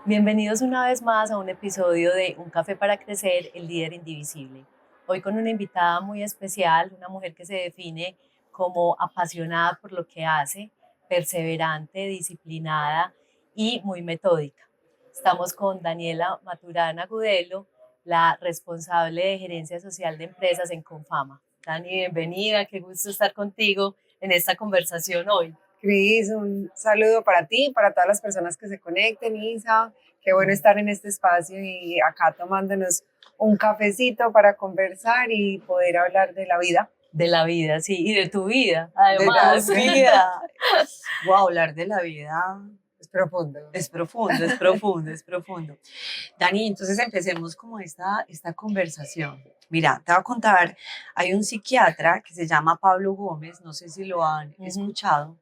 Bienvenidos una vez más a un episodio de Un café para crecer, el líder indivisible. Hoy con una invitada muy especial, una mujer que se define como apasionada por lo que hace, perseverante, disciplinada y muy metódica. Estamos con Daniela Maturana Gudelo, la responsable de gerencia social de empresas en Confama. Dani, bienvenida, qué gusto estar contigo en esta conversación hoy. Cris, un saludo para ti, para todas las personas que se conecten, Isa. Qué bueno estar en este espacio y acá tomándonos un cafecito para conversar y poder hablar de la vida. De la vida, sí, y de tu vida, De la además. vida. Wow, hablar de la vida es profundo. Es profundo, es profundo, es profundo. Dani, entonces empecemos como esta conversación. Mira, te voy a contar, hay un psiquiatra que se llama Pablo Gómez, no sé si lo han escuchado,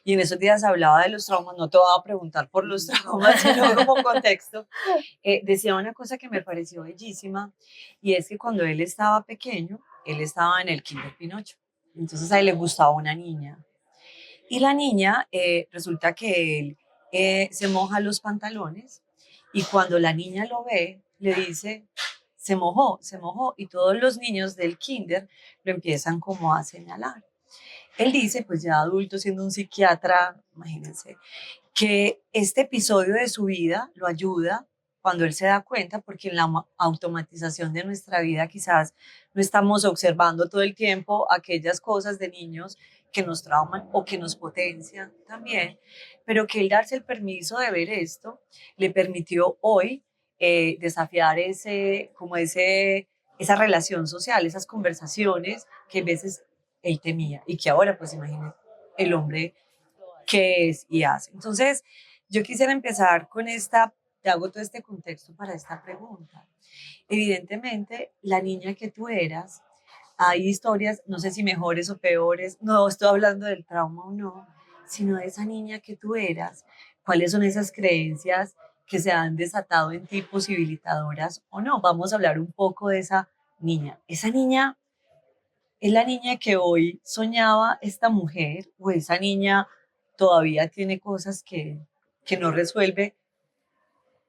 y en esos días hablaba de los traumas, no te voy a preguntar por los traumas, sino como contexto. Decía una cosa que me pareció bellísima, y es que cuando él estaba pequeño, él estaba en el Kinder Pinocho, entonces a él le gustaba una niña, y la niña, resulta que él se moja los pantalones y cuando la niña lo ve, le dice, se mojó, y todos los niños del kinder lo empiezan como a señalar. Él dice, pues ya adulto, siendo un psiquiatra, imagínense, que este episodio de su vida lo ayuda cuando él se da cuenta, porque en la automatización de nuestra vida quizás no estamos observando todo el tiempo aquellas cosas de niños que nos trauman o que nos potencian también, pero que él darse el permiso de ver esto le permitió hoy desafiar esa relación social, esas conversaciones que a veces él temía y que ahora, pues imagínate, el hombre que es y hace. Entonces, yo quisiera empezar con te hago todo este contexto para esta pregunta. Evidentemente, la niña que tú eras, hay historias, no sé si mejores o peores, no estoy hablando del trauma o no, sino de esa niña que tú eras, cuáles son esas creencias que se han desatado en ti posibilitadoras o no. Vamos a hablar un poco de esa niña. Esa niña es la niña que hoy soñaba esta mujer, o esa niña todavía tiene cosas que no resuelve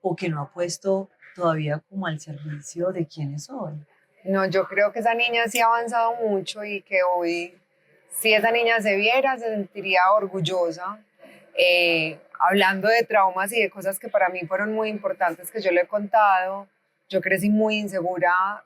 o que no ha puesto todavía como al servicio de quienes son. No, yo creo que esa niña sí ha avanzado mucho y que hoy, si esa niña se viera, se sentiría orgullosa. Hablando de traumas y de cosas que para mí fueron muy importantes que yo le he contado, yo crecí muy insegura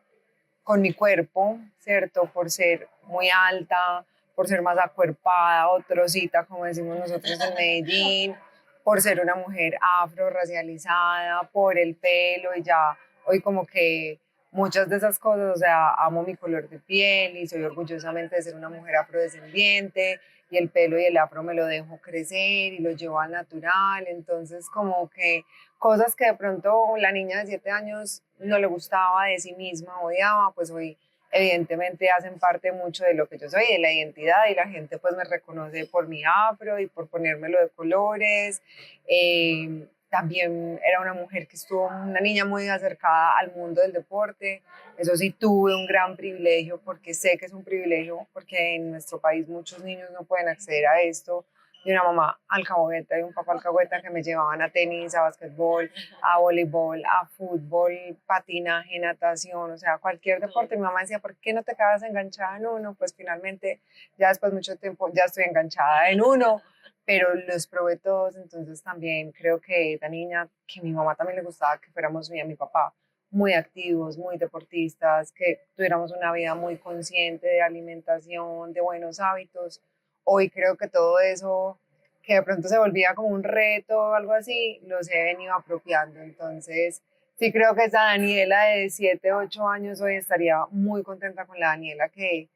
con mi cuerpo, ¿cierto? Por ser muy alta, por ser más acuerpada o trocita, como decimos nosotros en Medellín, por ser una mujer afro-racializada, por el pelo y ya hoy como que muchas de esas cosas, o sea, amo mi color de piel y soy orgullosamente de ser una mujer afrodescendiente y el pelo y el afro me lo dejo crecer y lo llevo al natural, entonces como que cosas que de pronto la niña de 7 años no le gustaba de sí misma, odiaba, pues hoy evidentemente hacen parte mucho de lo que yo soy, de la identidad, y la gente pues me reconoce por mi afro y por ponérmelo de colores. También era una mujer que estuvo, una niña muy acercada al mundo del deporte. Eso sí, tuve un gran privilegio, porque sé que es un privilegio, porque en nuestro país muchos niños no pueden acceder a esto, de una mamá alcahueta y un papá alcahueta que me llevaban a tenis, a básquetbol, a voleibol, a fútbol, patinaje, natación, o sea, cualquier deporte. Mi mamá decía, ¿por qué no te quedas enganchada en uno? Pues finalmente, ya después de mucho tiempo, ya estoy enganchada en uno, pero los probé todos, entonces también creo que esta niña, que mi mamá también le gustaba que fuéramos mi y mi papá, muy activos, muy deportistas, que tuviéramos una vida muy consciente de alimentación, de buenos hábitos. Hoy creo que todo eso que de pronto se volvía como un reto o algo así, los he venido apropiando. Entonces, sí creo que esa Daniela de 7 8 años hoy estaría muy contenta con la Daniela que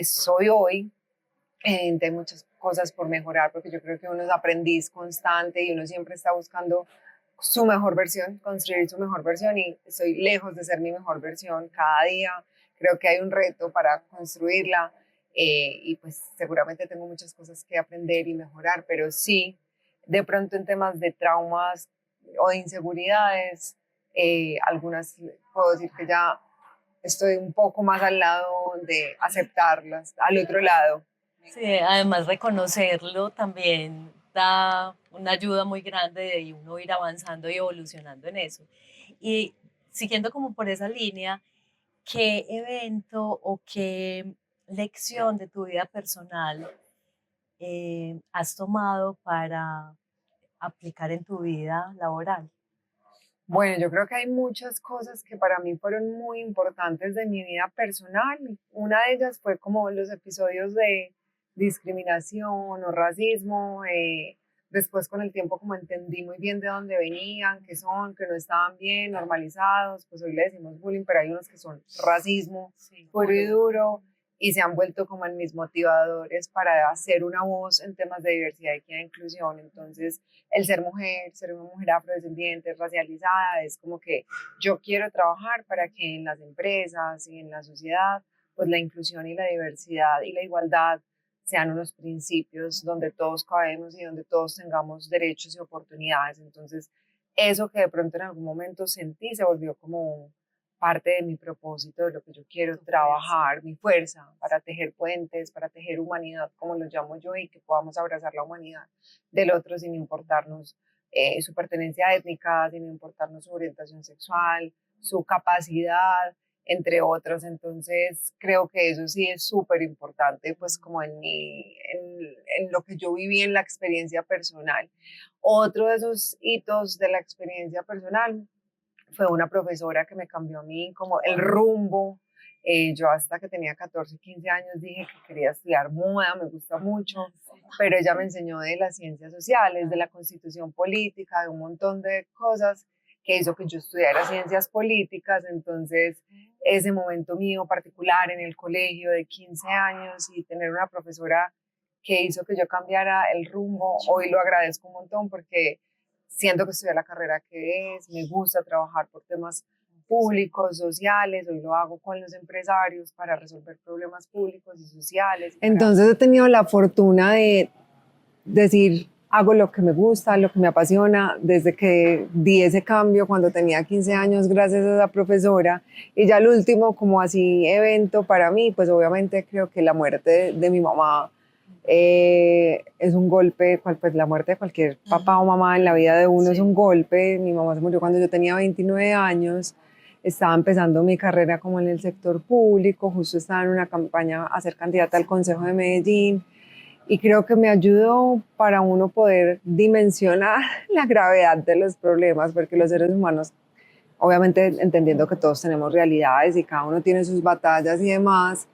soy hoy. Hay muchas cosas por mejorar, porque yo creo que uno es aprendiz constante y uno siempre está buscando su mejor versión, construir su mejor versión, y estoy lejos de ser mi mejor versión cada día. Creo que hay un reto para construirla, y pues seguramente tengo muchas cosas que aprender y mejorar, pero sí, de pronto en temas de traumas o de inseguridades, algunas puedo decir que ya estoy un poco más al lado de aceptarlas, al otro lado. Sí, además reconocerlo también da una ayuda muy grande de uno ir avanzando y evolucionando en eso. Y siguiendo como por esa línea, ¿qué evento o qué lección de tu vida personal has tomado para aplicar en tu vida laboral? Bueno, yo creo que hay muchas cosas que para mí fueron muy importantes de mi vida personal. Una de ellas fue como los episodios de discriminación o racismo. Después con el tiempo como entendí muy bien de dónde venían, qué son, que no estaban bien, normalizados. Pues hoy le decimos bullying, pero hay unos que son racismo Sí, puro y duro y se han vuelto como en mis motivadores para hacer una voz en temas de diversidad, equidad e inclusión. Entonces, el ser una mujer afrodescendiente, racializada, es como que yo quiero trabajar para que en las empresas y en la sociedad, pues la inclusión y la diversidad y la igualdad sean unos principios donde todos cabemos y donde todos tengamos derechos y oportunidades. Entonces, eso que de pronto en algún momento sentí se volvió como parte de mi propósito, de lo que yo quiero trabajar, mi fuerza para tejer puentes, para tejer humanidad, como lo llamo yo, y que podamos abrazar la humanidad del otro sin importarnos su pertenencia étnica, sin importarnos su orientación sexual, su capacidad, entre otros. Entonces creo que eso sí es súper importante, pues como en lo que yo viví en la experiencia personal. Otro de esos hitos de la experiencia personal fue una profesora que me cambió a mí como el rumbo. Yo hasta que tenía 14, 15 años dije que quería estudiar moda, me gusta mucho, pero ella me enseñó de las ciencias sociales, de la constitución política, de un montón de cosas que hizo que yo estudiara ciencias políticas. Entonces, ese momento mío particular en el colegio de 15 años y tener una profesora que hizo que yo cambiara el rumbo, hoy lo agradezco un montón porque siento que estudié la carrera que es, me gusta trabajar por temas públicos, sociales, hoy lo hago con los empresarios para resolver problemas públicos y sociales. Entonces he tenido la fortuna de decir, hago lo que me gusta, lo que me apasiona, desde que di ese cambio cuando tenía 15 años gracias a esa profesora. Y ya el último, como así, evento para mí, pues obviamente creo que la muerte de mi mamá es un golpe, pues la muerte de cualquier papá o mamá en la vida de uno es un golpe. Mi mamá se murió cuando yo tenía 29 años, estaba empezando mi carrera como en el sector público, justo estaba en una campaña a ser candidata al Consejo de Medellín y creo que me ayudó para uno poder dimensionar la gravedad de los problemas, porque los seres humanos, obviamente entendiendo que todos tenemos realidades y cada uno tiene sus batallas y demás,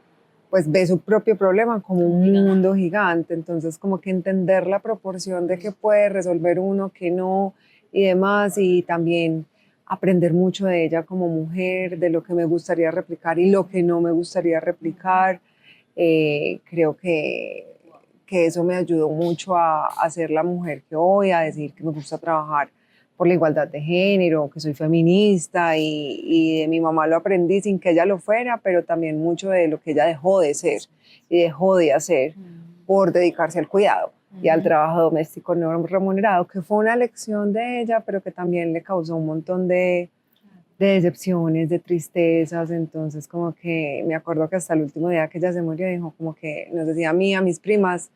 pues ve su propio problema como un mundo gigante. Entonces como que entender la proporción de qué puede resolver uno, qué no y demás, y también aprender mucho de ella como mujer, de lo que me gustaría replicar y lo que no me gustaría replicar. Creo que eso me ayudó mucho a ser la mujer que hoy, a decir que me gusta trabajar por la igualdad de género, que soy feminista y de mi mamá lo aprendí sin que ella lo fuera, pero también mucho de lo que ella dejó de ser y dejó de hacer por dedicarse al cuidado y al trabajo doméstico no remunerado, que fue una lección de ella, pero que también le causó un montón de decepciones, de tristezas. Entonces como que me acuerdo que hasta el último día que ella se murió dijo como que nos decía a mí, a mis primas,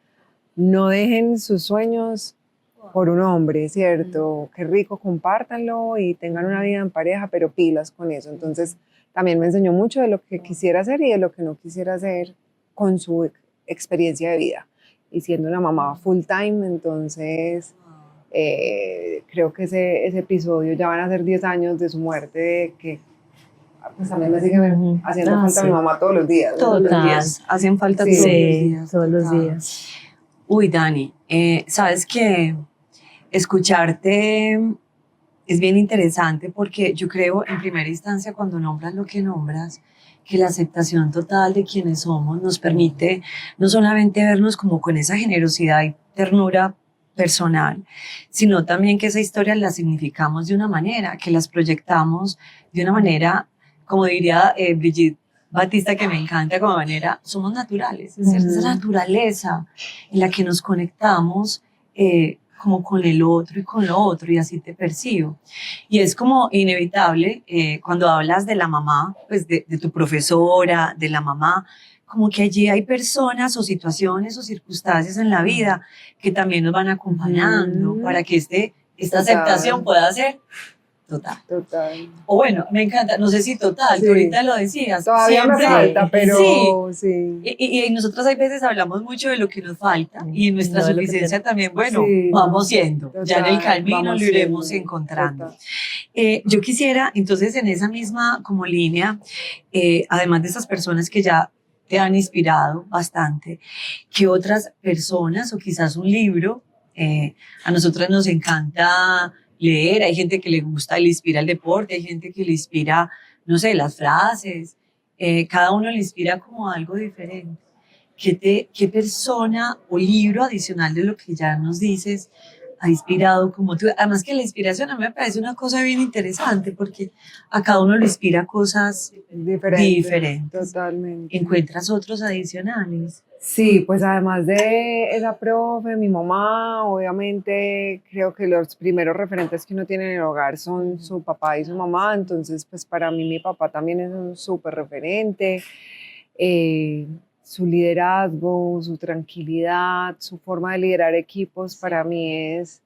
no dejen sus sueños por un hombre, ¿cierto? Qué rico, compártanlo y tengan una vida en pareja, pero pilas con eso. Entonces, también me enseñó mucho de lo que quisiera hacer y de lo que no quisiera hacer con su experiencia de vida. Y siendo una mamá full time, entonces creo que ese episodio ya van a ser 10 años de su muerte, que pues también me sigue haciendo falta mi mamá todos los días. Todos los días, hacen falta Sí, todos los días. Todos los días. Uy, Dani, sabes que escucharte es bien interesante porque yo creo en primera instancia cuando nombras lo que nombras, que la aceptación total de quienes somos nos permite no solamente vernos como con esa generosidad y ternura personal, sino también que esa historia la significamos de una manera, que las proyectamos de una manera, como diría Brigitte Batista, que me encanta, como manera, somos naturales, es decir, esa naturaleza en la que nos conectamos como con el otro y con lo otro, y así te percibo. Y es como inevitable, cuando hablas de la mamá, pues de tu profesora, de la mamá, como que allí hay personas o situaciones o circunstancias en la vida que también nos van acompañando para que esta aceptación pueda ser total. Total. O bueno, me encanta, no sé si total, Sí. tú ahorita lo decías. Todavía me siempre- falta, pero Sí. sí. Y nosotros hay veces hablamos mucho de lo que nos falta y en nuestra No de lo que suficiencia tenemos. también, bueno, Sí, vamos siendo. Ya en el total, camino vamos lo iremos siendo, encontrando. total. Yo quisiera, entonces, en esa misma como línea, además de esas personas que ya te han inspirado bastante, ¿qué otras personas o quizás un libro? A nosotras nos encanta leer, hay gente que le gusta y le inspira el deporte, hay gente que le inspira, no sé, las frases, cada uno le inspira como algo diferente. ¿Qué persona o libro adicional de lo que ya nos dices ha inspirado como tú? Además que la inspiración a mí me parece una cosa bien interesante porque a cada uno le inspira cosas diferentes. Totalmente. ¿Encuentras otros adicionales? Sí, pues además de esa profe, mi mamá, obviamente creo que los primeros referentes que uno tiene en el hogar son su papá y su mamá, entonces pues para mí mi papá también es un súper referente. Su liderazgo, su tranquilidad, su forma de liderar equipos para mí es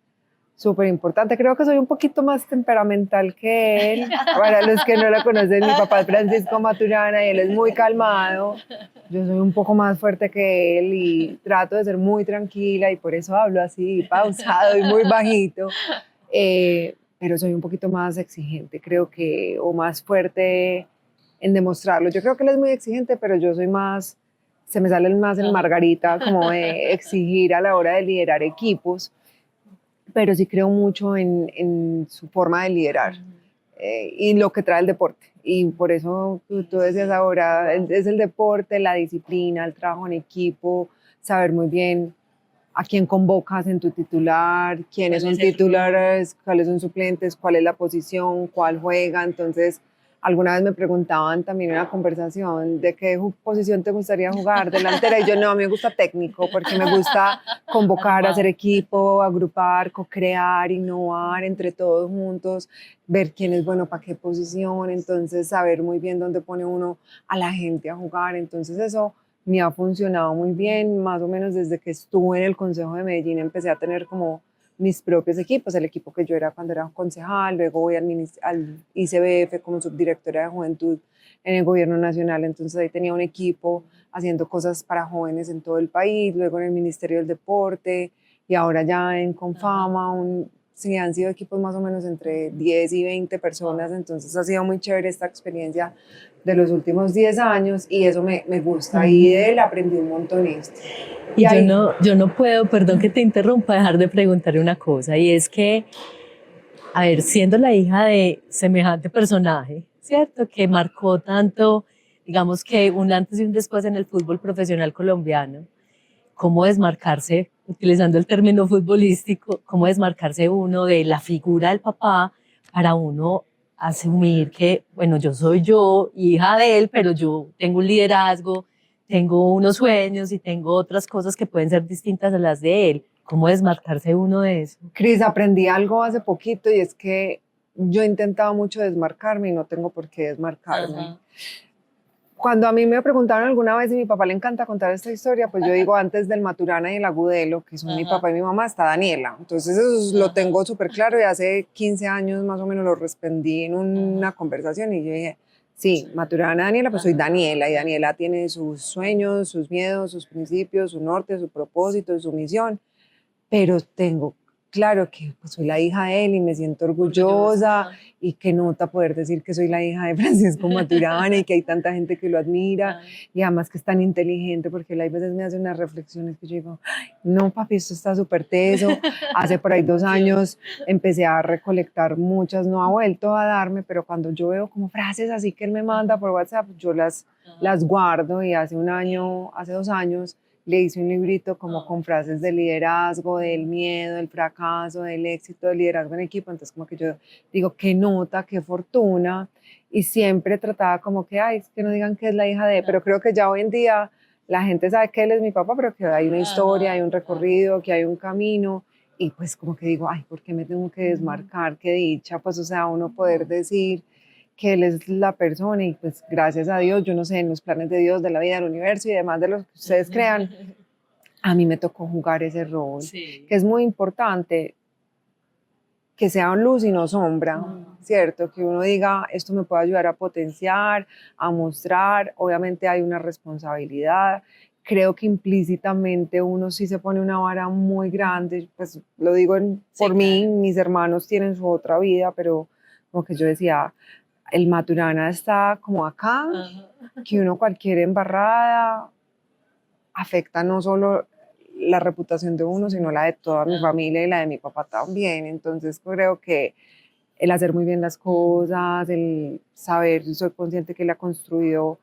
súper importante. Creo que soy un poquito más temperamental que él. Para los que no lo conocen, mi papá es Francisco Maturana y él es muy calmado. Yo soy un poco más fuerte que él y trato de ser muy tranquila y por eso hablo así, pausado y muy bajito. Pero soy un poquito más exigente, creo que, o más fuerte en demostrarlo. Yo creo que él es muy exigente, pero yo soy más, se me sale más el Margarita, como de exigir a la hora de liderar equipos, pero sí creo mucho en su forma de liderar y lo que trae el deporte. Y por eso tú decías ahora, es el deporte, la disciplina, el trabajo en equipo, saber muy bien a quién convocas en tu titular, quiénes son titulares, cuáles son suplentes, cuál es la posición, cuál juega. Entonces, alguna vez me preguntaban también en una conversación de qué posición te gustaría jugar, delantera, y yo no, a mí me gusta técnico, porque me gusta convocar, hacer equipo, agrupar, co-crear, innovar entre todos juntos, ver quién es bueno para qué posición, entonces saber muy bien dónde pone uno a la gente a jugar. Entonces eso me ha funcionado muy bien, más o menos desde que estuve en el Consejo de Medellín empecé a tener como mis propios equipos, el equipo que yo era cuando era concejal, luego voy al ICBF como subdirectora de juventud en el gobierno nacional, entonces ahí tenía un equipo haciendo cosas para jóvenes en todo el país, luego en el Ministerio del Deporte y ahora ya en Confama, sí, han sido equipos más o menos entre 10 y 20 personas, entonces ha sido muy chévere esta experiencia de los últimos 10 años y eso me gusta y de él aprendí un montón esto. Y yo no puedo, perdón que te interrumpa, dejar de preguntar una cosa, y es que, a ver, siendo la hija de semejante personaje, ¿cierto? Que marcó tanto, digamos que un antes y un después en el fútbol profesional colombiano, ¿cómo desmarcarse, utilizando el término futbolístico, cómo desmarcarse uno de la figura del papá para uno asumir que, bueno, yo soy yo, hija de él, pero yo tengo un liderazgo, tengo unos sueños y tengo otras cosas que pueden ser distintas a las de él? ¿Cómo desmarcarse uno de eso? Cris, aprendí algo hace poquito y es que yo he intentado mucho desmarcarme y no tengo por qué desmarcarme. Ajá. Cuando a mí me preguntaron alguna vez y a mi papá le encanta contar esta historia, pues yo digo antes del Maturana y el Agudelo, que son mi papá y mi mamá, está Daniela. Entonces eso lo tengo súper claro y hace 15 años más o menos lo respondí en una conversación y yo dije, sí, Maturana, Daniela, pues soy Daniela y Daniela tiene sus sueños, sus miedos, sus principios, su norte, su propósito, su misión, pero tengo claro que pues, soy la hija de él y me siento orgullosa y que nota poder decir que soy la hija de Francisco Maturana y que hay tanta gente que lo admira y además que es tan inteligente, porque él a veces me hace unas reflexiones que yo digo, "Ay, no papi, esto está súper teso". Hace por ahí 2 años empecé a recolectar muchas, no ha vuelto a darme, pero cuando yo veo como frases así que él me manda por WhatsApp, yo las guardo y hace 1 año, hace 2 años, le hice un librito como con frases de liderazgo, del miedo, del fracaso, del éxito, del liderazgo en equipo. Entonces como que yo digo, qué nota, qué fortuna. Y siempre trataba como que, ay, que no digan que es la hija de, pero creo que ya hoy en día la gente sabe que él es mi papá, pero que hay una historia, hay un recorrido, que hay un camino. Y pues como que digo, ay, ¿por qué me tengo que desmarcar? Qué dicha, pues o sea, uno poder decir que Él es la persona y pues gracias a Dios, yo no sé, en los planes de Dios, de la vida, del universo y demás de los que ustedes crean, a mí me tocó jugar ese rol, Sí. que es muy importante que sea luz y no sombra, ¿cierto? Que uno diga, esto me puede ayudar a potenciar, a mostrar, obviamente hay una responsabilidad, creo que implícitamente uno sí se pone una vara muy grande, pues lo digo por mí, claro. mis hermanos tienen su otra vida, pero como que yo decía, el Maturana está como acá, que uno cualquier embarrada afecta no solo la reputación de uno, sino la de toda mi familia y la de mi papá también. Entonces creo que el hacer muy bien las cosas, el saber, soy consciente que él ha construido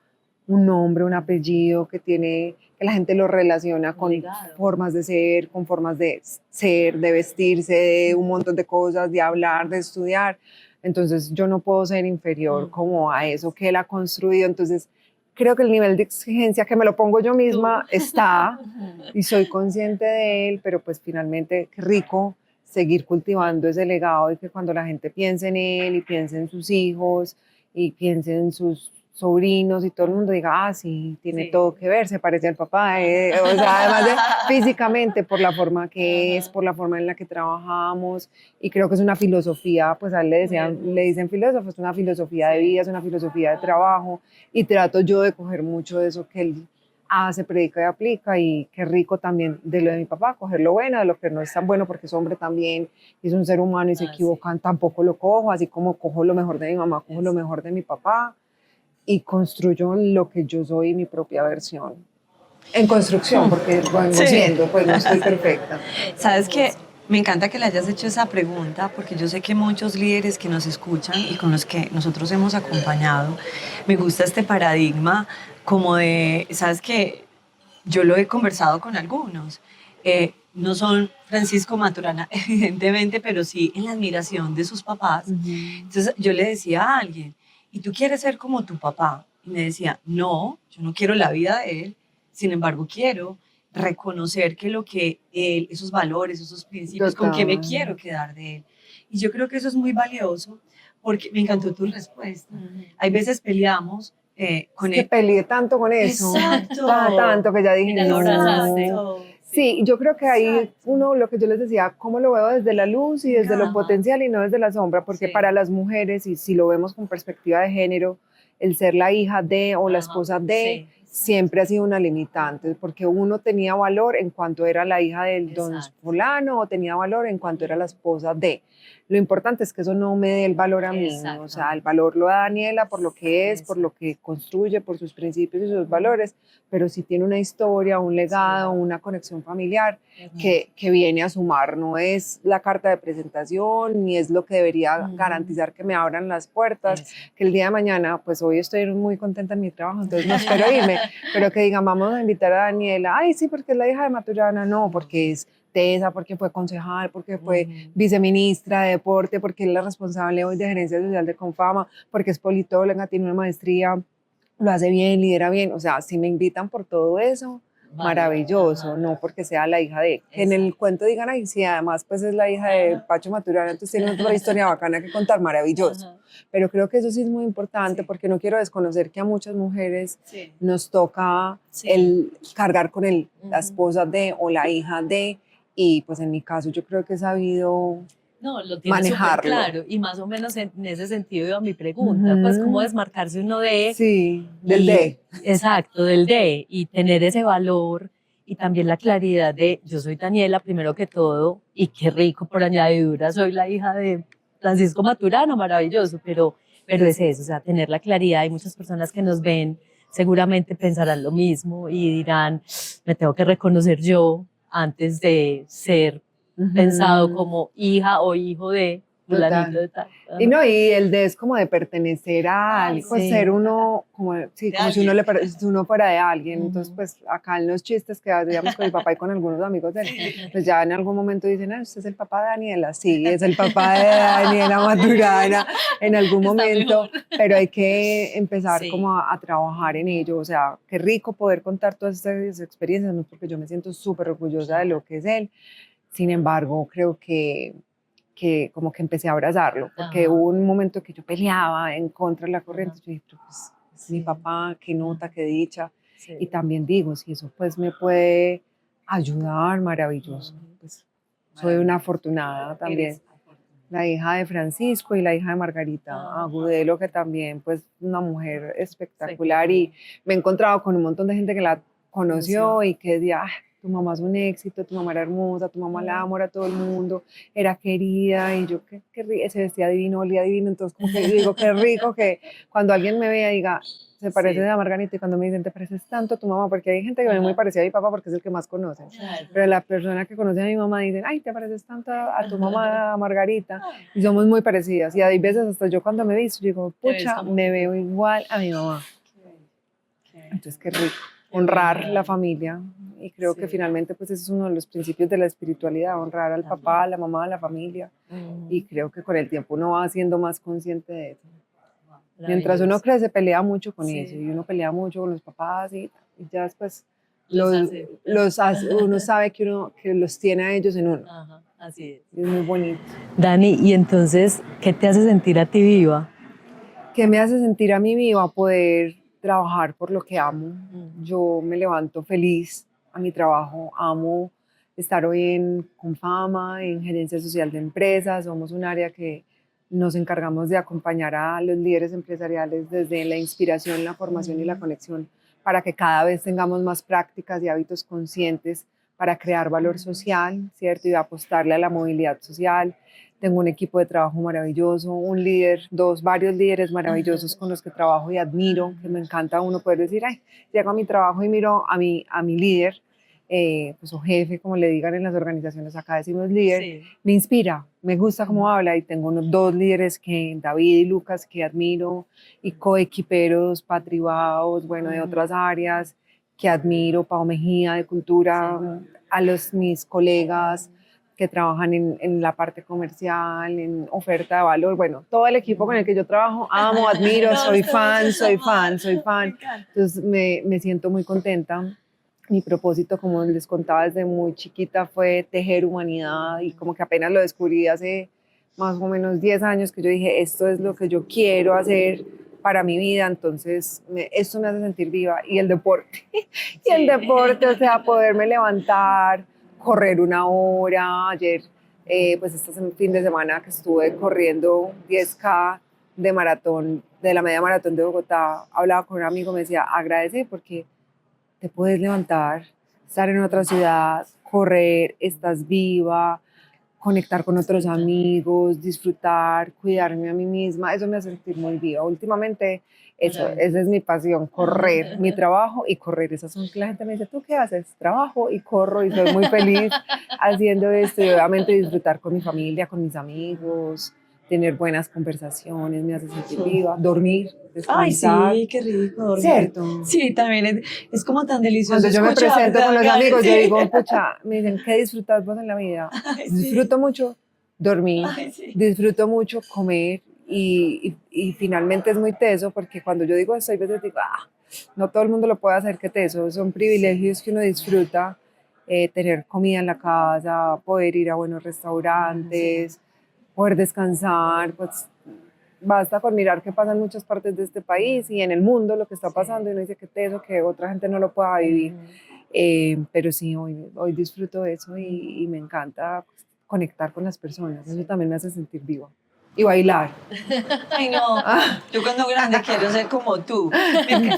un nombre, un apellido que tiene, que la gente lo relaciona con formas de ser, con formas de ser, de vestirse, de un montón de cosas, de hablar, de estudiar. Entonces yo no puedo ser inferior como a eso que él ha construido. Entonces creo que el nivel de exigencia que me lo pongo yo misma está y soy consciente de él, pero pues finalmente qué rico seguir cultivando ese legado y que cuando la gente piense en él y piense en sus hijos y piense en sus sobrinos y todo el mundo diga, ah, sí, tiene todo que ver, se parece al papá, o sea, además de físicamente, por la forma que es, por la forma en la que trabajamos, y creo que es una filosofía, pues a él le dicen filósofo, es una filosofía de vida, es una filosofía de trabajo, y trato yo de coger mucho de eso que él hace, predica y aplica, y qué rico también de lo de mi papá, coger lo bueno, de lo que no es tan bueno, porque es hombre también, y es un ser humano y se equivocan, tampoco lo cojo, así como cojo lo mejor de mi mamá, cojo lo mejor de mi papá, y construyo lo que yo soy, mi propia versión. En construcción, porque vengo siendo, pues no estoy perfecta. Sabes que me encanta que le hayas hecho esa pregunta, porque yo sé que muchos líderes que nos escuchan y con los que nosotros hemos acompañado, me gusta este paradigma como de, sabes que yo lo he conversado con algunos, no son Francisco Maturana, evidentemente, pero sí en la admiración de sus papás. Entonces yo le decía a alguien, ¿y tú quieres ser como tu papá? Y me decía, no, yo no quiero la vida de él, sin embargo quiero reconocer que lo que él, esos valores, esos principios, con que me quiero quedar de él. Y yo creo que eso es muy valioso porque me encantó tu respuesta. Hay veces peleamos con que peleé tanto con eso. Exacto. Tanto que ya dije, no. Sí, yo creo que ahí uno, lo que yo les decía, cómo lo veo desde la luz y desde lo potencial y no desde la sombra, porque para las mujeres, y si lo vemos con perspectiva de género, el ser la hija de o la esposa de siempre ha sido una limitante, porque uno tenía valor en cuanto era la hija del don fulano o tenía valor en cuanto era la esposa de. Lo importante es que eso no me dé el valor a mí, o sea, el valor lo da Daniela por lo que es, por lo que construye, por sus principios y sus valores, pero sí tiene una historia, un legado, una conexión familiar que viene a sumar, no es la carta de presentación, ni es lo que debería garantizar que me abran las puertas, que el día de mañana, pues hoy estoy muy contenta en mi trabajo, entonces no espero irme, pero que digan, vamos a invitar a Daniela, ay sí, porque es la hija de Maturana, no, porque es tesa, porque fue concejal, porque fue viceministra de deporte, porque es la responsable hoy de gerencia social de Confama, porque es politóloga, tiene una maestría, lo hace bien, lidera bien, o sea, si me invitan por todo eso, maravilloso, no porque sea la hija de, que en el cuento digan, ay, sí, además pues es la hija de Pacho Maturana, entonces tiene otra historia bacana que contar, maravilloso, pero creo que eso sí es muy importante porque no quiero desconocer que a muchas mujeres nos toca el cargar con la esposa de o la hija de, y pues en mi caso yo creo que he sabido lo tiene manejarlo. Claro, y más o menos en ese sentido iba mi pregunta, pues cómo desmarcarse uno de... Sí, del de. Exacto, del de, y tener ese valor y también la claridad de yo soy Daniela primero que todo y qué rico por añadidura soy la hija de Francisco Maturano, maravilloso, pero es eso, o sea, tener la claridad. Hay muchas personas que nos ven, seguramente pensarán lo mismo y dirán, me tengo que reconocer yo antes de ser pensado como hija o hijo de fulanito de tal. Y no, y el de es como de pertenecer a algo, pues ser uno, como, como si uno fuera de alguien. Entonces, pues acá en los chistes que hacíamos con mi papá y con algunos amigos de él, pues ya en algún momento dicen, ah, usted es el papá de Daniela. Sí, es el papá de Daniela Maturana en algún momento, pero hay que empezar como a trabajar en ello. O sea, qué rico poder contar todas estas experiencias, ¿no? Porque yo me siento súper orgullosa de lo que es él. Sin embargo, creo que que como que empecé a abrazarlo, porque Ajá. hubo un momento que yo peleaba en contra de la corriente, Ajá. yo dije, pero pues es mi Sí. papá, qué nota, qué dicha, y Sí. también digo, si eso pues me puede ayudar, maravilloso, Ujú. pues soy una Maravilloso. afortunada también. Eres afortunada. La hija de Francisco y la hija de Margarita Ah, Agudelo, que también, pues, una mujer espectacular. espectacular. Y me he encontrado con un montón de gente que la Conoció. conoció y que decía, "Ah, tu mamá es un éxito, tu mamá era hermosa, tu mamá la Ah. amor a todo el mundo, era querida", y yo, se vestía divino, olía divino. Entonces, como que yo digo, qué rico que cuando alguien me vea diga, se parece Sí. a Margarita, y cuando me dicen, te pareces tanto a tu mamá, porque hay gente que me ve muy Ajá. parecida a mi papá porque es el que más conocen. Claro. Pero la persona que conoce a mi mamá dicen, ay, te pareces tanto a tu mamá, a Margarita. Y somos muy parecidas. Y hay veces hasta yo cuando me he visto, digo, Te ves pucha, como me tu veo papá. igual a mi mamá. Qué bello, qué bello. Entonces, qué rico. Qué bueno, Honrar la Dani. familia. Y creo que Sí. finalmente, pues, ese es uno de los principios de la espiritualidad, honrar al También. papá, a la mamá, a la familia. Y Ujú. creo que con el tiempo uno va siendo más consciente de eso. Mientras uno Maravilloso. crece, pelea mucho con eso. Sí. Y uno pelea mucho con los papás y ya después Los los, acepta. uno sabe que los tiene a ellos en uno. Ajá, así es. Y es muy bonito. Dani, y entonces, ¿qué te hace sentir a ti viva? ¿Qué me hace sentir a mí viva? Poder trabajar por lo que amo. Mm. Yo me levanto feliz a mi trabajo, amo estar hoy en Confama, en gerencia social de empresas. Somos un área que nos encargamos de acompañar a los líderes empresariales desde la inspiración, la formación y la conexión, para que cada vez tengamos más prácticas y hábitos conscientes para crear valor social, ¿cierto? Y apostarle a la movilidad social. Tengo un equipo de trabajo maravilloso, un líder, varios líderes maravillosos con los que trabajo y admiro, que me encanta uno poder decir, ay, llego a mi trabajo y miro a mi líder, pues o jefe, como le digan en las organizaciones, acá decimos líder, Sí. me inspira, me gusta cómo habla, y tengo dos líderes, que David y Lucas, que admiro, y coequiperos, patribaos, bueno, de otras áreas que admiro, Pau Mejía de Cultura, a mis colegas que trabajan en la parte comercial, en oferta de valor, bueno, todo el equipo con el que yo trabajo, amo, admiro, soy fan, soy fan, soy fan. Entonces me siento muy contenta. Mi propósito, como les contaba desde muy chiquita, fue tejer humanidad, y como que apenas lo descubrí hace más o menos 10 años, que yo dije, esto es lo que yo quiero hacer para mi vida. Entonces esto me hace sentir viva. Y el deporte, y el deporte, o sea, poderme levantar, correr una hora. Ayer, pues este fin de semana que estuve corriendo 10K de maratón, de la media maratón de Bogotá, hablaba con un amigo, me decía, agradece porque te puedes levantar, estar en otra ciudad, correr, estás viva, conectar con otros amigos, disfrutar, cuidarme a mí misma. Eso me hace sentir muy viva. Últimamente, esa es mi pasión, correr, mi trabajo y correr. Esas son que la gente me dice, ¿tú qué haces? Trabajo y corro, y soy muy feliz haciendo esto, y obviamente disfrutar con mi familia, con mis amigos, tener buenas conversaciones, me hace sentir viva, dormir, Ay, descansar. sí, qué rico dormir. ¿Cierto? Sí, también es como tan delicioso Cuando yo me escuchar, presento con los Gaby, amigos, yo sí. digo, pucha, me dicen, ¿qué disfrutas vos en la vida? Ay, Disfruto mucho dormir, Ay, sí. disfruto mucho comer, y finalmente es muy teso, porque cuando yo digo esto, hay veces digo, no todo el mundo lo puede hacer, qué teso. Son privilegios que uno disfruta, tener comida en la casa, poder ir a buenos restaurantes, poder descansar, pues basta con mirar qué pasa en muchas partes de este país y en el mundo, lo que está pasando, y uno dice que teso que otra gente no lo pueda vivir. Pero sí, hoy disfruto eso, y me encanta conectar con las personas. Eso también me hace sentir viva. Y bailar. Ay, no, yo cuando grande quiero ser como tú.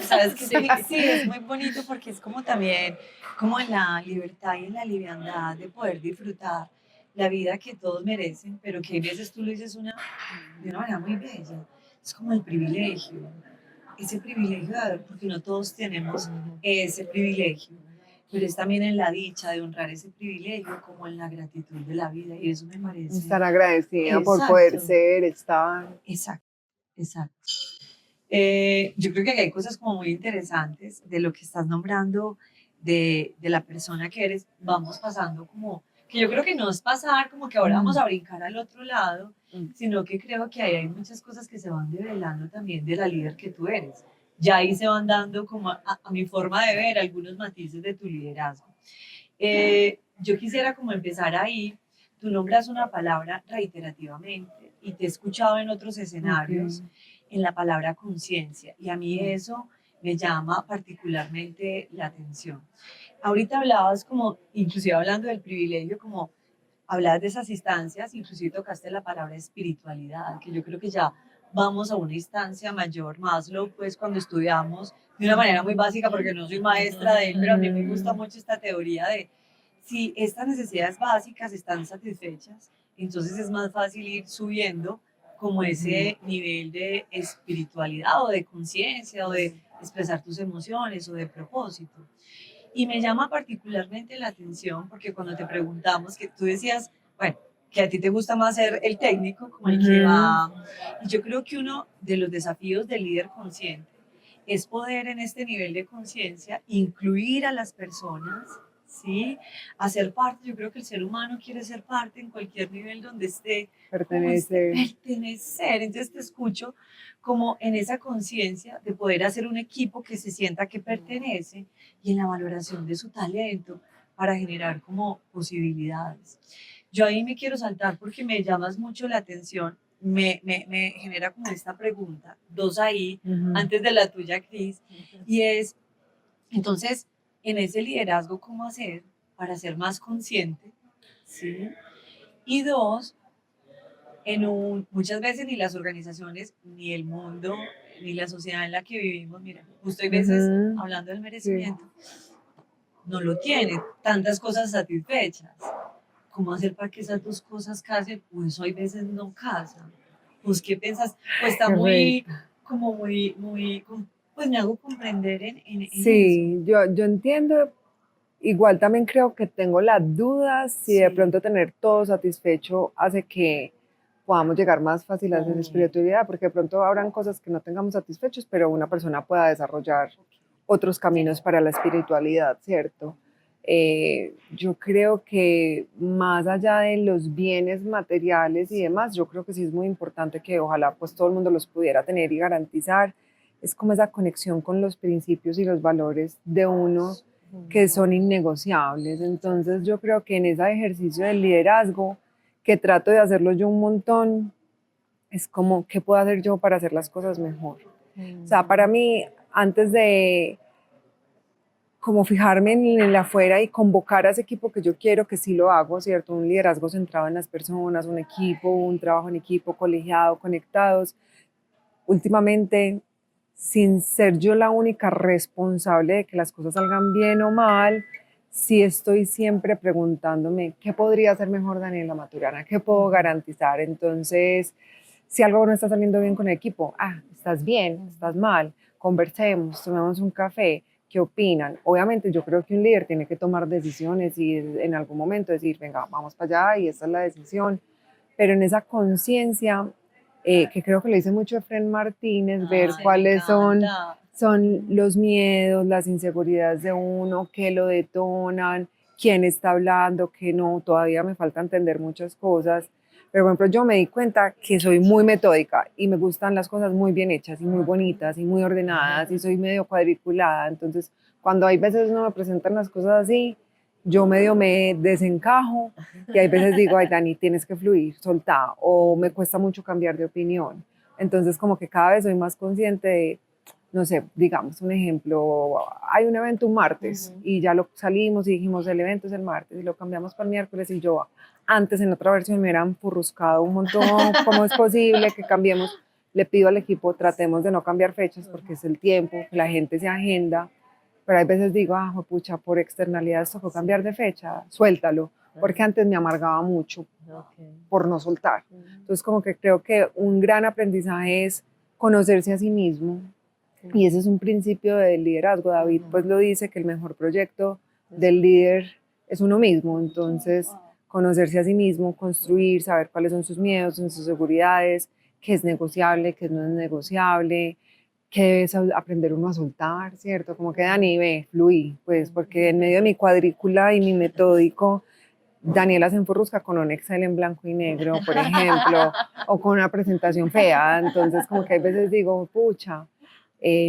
¿Sabes qué? Sí, es muy bonito porque es como también, como en la libertad y en la liviandad de poder disfrutar la vida que todos merecen, pero que a veces tú lo dices de una manera muy bella. Es como el privilegio, ese privilegio de haber, porque no todos tenemos ese privilegio, pero es también en la dicha de honrar ese privilegio, como en la gratitud de la vida, y eso me parece. Estar agradecida por poder ser, estar. Exacto, exacto. Yo creo que aquí hay cosas como muy interesantes de lo que estás nombrando, de la persona que eres. Vamos pasando como, que yo creo que no es pasar como que ahora vamos a brincar al otro lado, sino que creo que ahí hay muchas cosas que se van develando también de la líder que tú eres. Ya ahí se van dando como a mi forma de ver algunos matices de tu liderazgo. Yo quisiera como empezar ahí. tú nombras una palabra reiterativamente y te he escuchado en otros escenarios en la palabra conciencia y a mí eso me llama particularmente la atención. Ahorita hablabas como, inclusive hablando del privilegio, como hablabas de esas instancias, inclusive tocaste la palabra espiritualidad, que yo creo que ya vamos a una instancia mayor. Maslow, pues cuando estudiamos de una manera muy básica, porque no soy maestra de él, pero a mí me gusta mucho esta teoría de si estas necesidades básicas están satisfechas, entonces es más fácil ir subiendo como ese nivel de espiritualidad o de conciencia o de expresar tus emociones o de propósito. Y me llama particularmente la atención porque cuando te preguntamos, que tú decías, bueno, que a ti te gusta más ser el técnico, como el que va. Y yo creo que uno de los desafíos del líder consciente es poder en este nivel de conciencia incluir a las personas, ¿sí? Hacer parte. Yo creo que el ser humano quiere ser parte en cualquier nivel donde esté. Pertenecer. Pertenecer. Entonces te escucho como en esa conciencia de poder hacer un equipo que se sienta que pertenece y en la valoración de su talento para generar como posibilidades. Yo ahí me quiero saltar porque me llamas mucho la atención, me genera como esta pregunta, dos ahí, antes de la tuya, Cris, y es, entonces, en ese liderazgo, ¿cómo hacer para ser más consciente? ¿Sí? Y dos, muchas veces ni las organizaciones, ni el mundo, ni la sociedad en la que vivimos, mira, justo hay veces, hablando del merecimiento, no lo tiene, tantas cosas satisfechas. ¿Cómo hacer para que esas dos cosas casen? Pues eso hay veces no casan. ¿Pues qué piensas? Pues está muy, como muy, pues me hago comprender en Sí, eso. yo entiendo. Igual también creo que tengo las dudas si de pronto tener todo satisfecho hace que podamos llegar más fácil a esa espiritualidad, porque de pronto habrán cosas que no tengamos satisfechos, pero una persona pueda desarrollar otros caminos para la espiritualidad, ¿cierto? Yo creo que más allá de los bienes materiales y demás, yo creo que sí es muy importante que ojalá pues todo el mundo los pudiera tener y garantizar. Es como esa conexión con los principios y los valores de uno que son innegociables. Entonces yo creo que en ese ejercicio del liderazgo, que trato de hacerlo yo un montón, es como, ¿qué puedo hacer yo para hacer las cosas mejor? O sea, para mí, antes de como fijarme en el afuera y convocar a ese equipo que yo quiero, que sí lo hago, ¿cierto? Un liderazgo centrado en las personas, un equipo, un trabajo en equipo, colegiado, conectados. Últimamente, sin ser yo la única responsable de que las cosas salgan bien o mal, sí estoy siempre preguntándome qué podría hacer mejor Daniela Maturana, qué puedo garantizar. Entonces, si algo no está saliendo bien con el equipo, estás bien, estás mal, conversemos, tomemos un café, ¿qué opinan? Obviamente yo creo que un líder tiene que tomar decisiones y en algún momento decir, venga, vamos para allá y esta es la decisión, pero en esa conciencia que creo que lo dice mucho Efren Martínez, ver cuáles son los miedos, las inseguridades de uno, qué lo detonan, quién está hablando, qué no, todavía me falta entender muchas cosas, pero por ejemplo yo me di cuenta que soy muy metódica y me gustan las cosas muy bien hechas y muy bonitas y muy ordenadas y soy medio cuadriculada, entonces cuando hay veces no me presentan las cosas así, yo medio me desencajo y hay veces digo, ay Dani, tienes que fluir, soltar, o me cuesta mucho cambiar de opinión. Entonces como que cada vez soy más consciente de, no sé, digamos un ejemplo, hay un evento un martes y ya lo salimos y dijimos el evento es el martes y lo cambiamos para el miércoles y yo antes en otra versión me hubieran furruscado un montón, ¿cómo es posible que cambiemos? Le pido al equipo, tratemos de no cambiar fechas porque es el tiempo, que la gente se agenda, pero hay veces digo, pucha, por externalidades tocó cambiar de fecha, suéltalo, porque antes me amargaba mucho por no soltar. Entonces como que creo que un gran aprendizaje es conocerse a sí mismo, y ese es un principio del liderazgo. David pues lo dice, que el mejor proyecto del líder es uno mismo, entonces conocerse a sí mismo, construir, saber cuáles son sus miedos, son sus seguridades, qué es negociable, qué no es negociable, que debes aprender uno a soltar, ¿cierto? Como que Dani, ve, fluí, pues porque en medio de mi cuadrícula y mi metódico, Daniela se enfurrusca con un Excel en blanco y negro, por ejemplo, o con una presentación fea, entonces como que hay veces digo, pucha,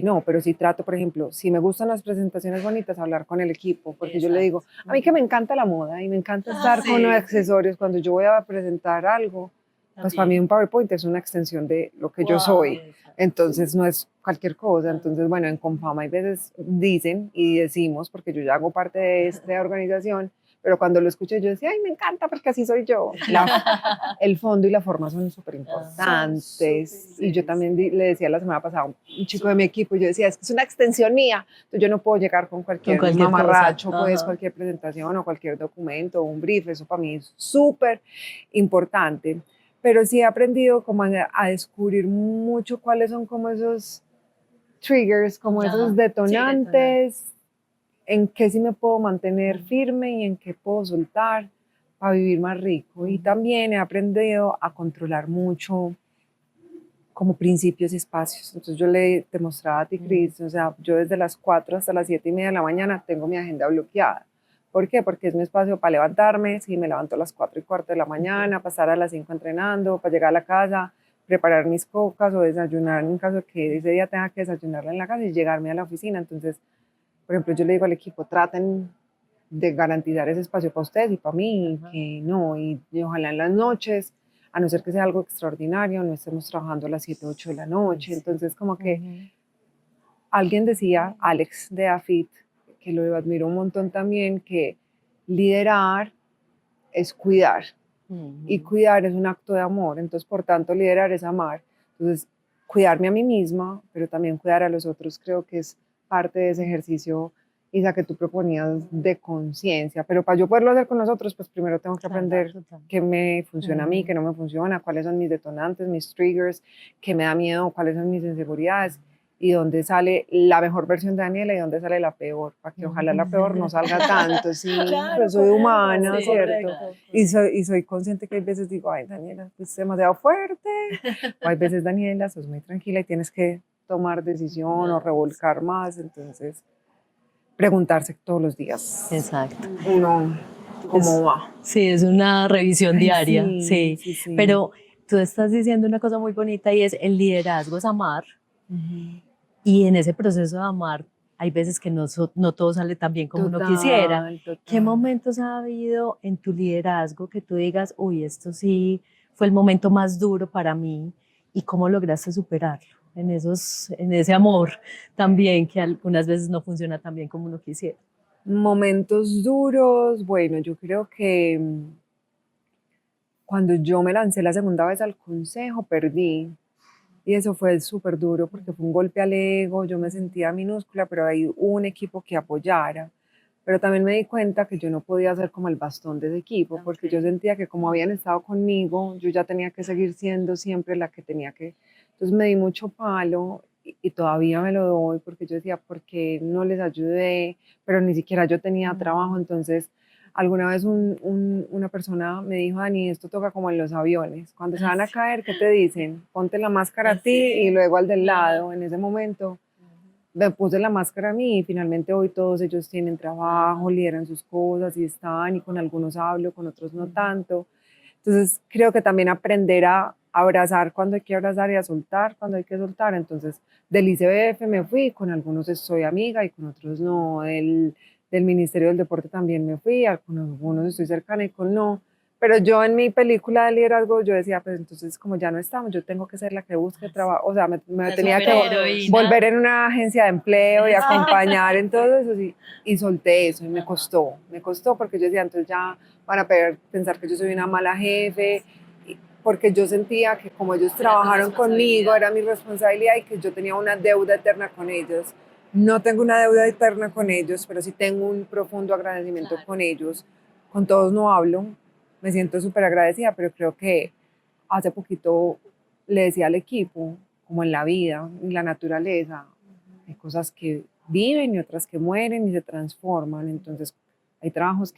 No, pero sí trato, por ejemplo, si me gustan las presentaciones bonitas, hablar con el equipo, porque yo le Exacto. digo, a mí que me encanta la moda y me encanta estar con los Sí. accesorios, cuando yo voy a presentar algo, pues para mí un PowerPoint es una extensión de lo que yo soy, entonces no es cualquier cosa, entonces bueno, en Confama hay veces dicen y decimos, porque yo ya hago parte de esta organización, pero cuando lo escuché yo decía, ay, me encanta porque así soy yo. El fondo y la forma son súper importantes. Y yo también le decía la semana pasada a un chico de mi equipo, yo decía, es que es una extensión mía, entonces yo no puedo llegar con cualquier mamarracho, pues cualquier presentación o cualquier documento o un brief, eso para mí es súper importante. Pero sí he aprendido como a descubrir mucho cuáles son como esos triggers, como esos detonantes, en qué sí me puedo mantener firme y en qué puedo soltar para vivir más rico. Y también he aprendido a controlar mucho como principios y espacios. Entonces yo te mostraba a ti, Cris, o sea, yo desde las 4 hasta las 7:30 de la mañana tengo mi agenda bloqueada. ¿Por qué? Porque es mi espacio para levantarme, si me levanto a las 4:15 de la mañana, pasar a las 5 entrenando, para llegar a la casa, preparar mis cocas o desayunar en caso de que ese día tenga que desayunarla en la casa y llegarme a la oficina. Entonces, por ejemplo, yo le digo al equipo, traten de garantizar ese espacio para ustedes y para mí, que no, y ojalá en las noches, a no ser que sea algo extraordinario, no estemos trabajando a las 7, 8 de la noche. Entonces, como que alguien decía, Alex de AFIT, que lo admiro un montón también, que liderar es cuidar, y cuidar es un acto de amor, entonces, por tanto, liderar es amar. Entonces, cuidarme a mí misma, pero también cuidar a los otros, creo que es parte de ese ejercicio, Isa, que tú proponías de conciencia, pero para yo poderlo hacer con los otros, pues primero tengo que aprender qué me funciona a mí, qué no me funciona, cuáles son mis detonantes, mis triggers, qué me da miedo, cuáles son mis inseguridades, y dónde sale la mejor versión de Daniela y dónde sale la peor, para que ojalá la peor no salga tanto, sí, pero soy humana, ¿cierto? Y soy consciente que hay veces digo, ay, Daniela, es demasiado fuerte, o hay veces, Daniela, sos muy tranquila y tienes que tomar decisión o revolcar más, entonces preguntarse todos los días. Exacto. Uno, ¿cómo va? Sí, es una revisión diaria, sí, sí. sí. Pero tú estás diciendo una cosa muy bonita y es el liderazgo es amar. Y en ese proceso de amar, hay veces que no todo sale tan bien como uno quisiera. Total. ¿Qué momentos ha habido en tu liderazgo que tú digas, uy, esto sí fue el momento más duro para mí, y cómo lograste superarlo en ese amor también, que algunas veces no funciona tan bien como uno quisiera? Momentos duros, bueno, yo creo que cuando yo me lancé la segunda vez al consejo, perdí. Y eso fue súper duro porque fue un golpe al ego, yo me sentía minúscula, pero hay un equipo que apoyara. Pero también me di cuenta que yo no podía ser como el bastón de ese equipo, porque yo sentía que como habían estado conmigo, yo ya tenía que seguir siendo siempre la que tenía que. Entonces me di mucho palo y todavía me lo doy, porque yo decía, ¿por qué no les ayudé? Pero ni siquiera yo tenía trabajo. Entonces, alguna vez una persona me dijo, Dani, esto toca como en los aviones. Cuando se van a caer, ¿qué te dicen? Ponte la máscara a ti y luego al del lado. En ese momento me puse la máscara a mí y finalmente hoy todos ellos tienen trabajo, lideran sus cosas y están, y con algunos hablo, con otros no tanto. Entonces creo que también aprender a abrazar cuando hay que abrazar y a soltar cuando hay que soltar. Entonces del ICBF me fui, con algunos soy amiga y con otros no. Del Ministerio del Deporte también me fui, con algunos estoy cercana y con no. Pero yo en mi película de liderazgo, yo decía, pues entonces como ya no estamos, yo tengo que ser la que busque trabajo, o sea, me tenía que volver en una agencia de empleo y acompañar en todo eso, y solté eso, y me costó porque yo decía, entonces ya van a pensar que yo soy una mala jefe, porque yo sentía que como ellos trabajaron conmigo, era mi responsabilidad y que yo tenía una deuda eterna con ellos. No tengo una deuda eterna con ellos, pero sí tengo un profundo agradecimiento con ellos. Con todos no hablo, me siento súper agradecida, pero creo que hace poquito le decía al equipo, como en la vida, en la naturaleza, hay cosas que viven y otras que mueren y se transforman. Entonces, hay trabajos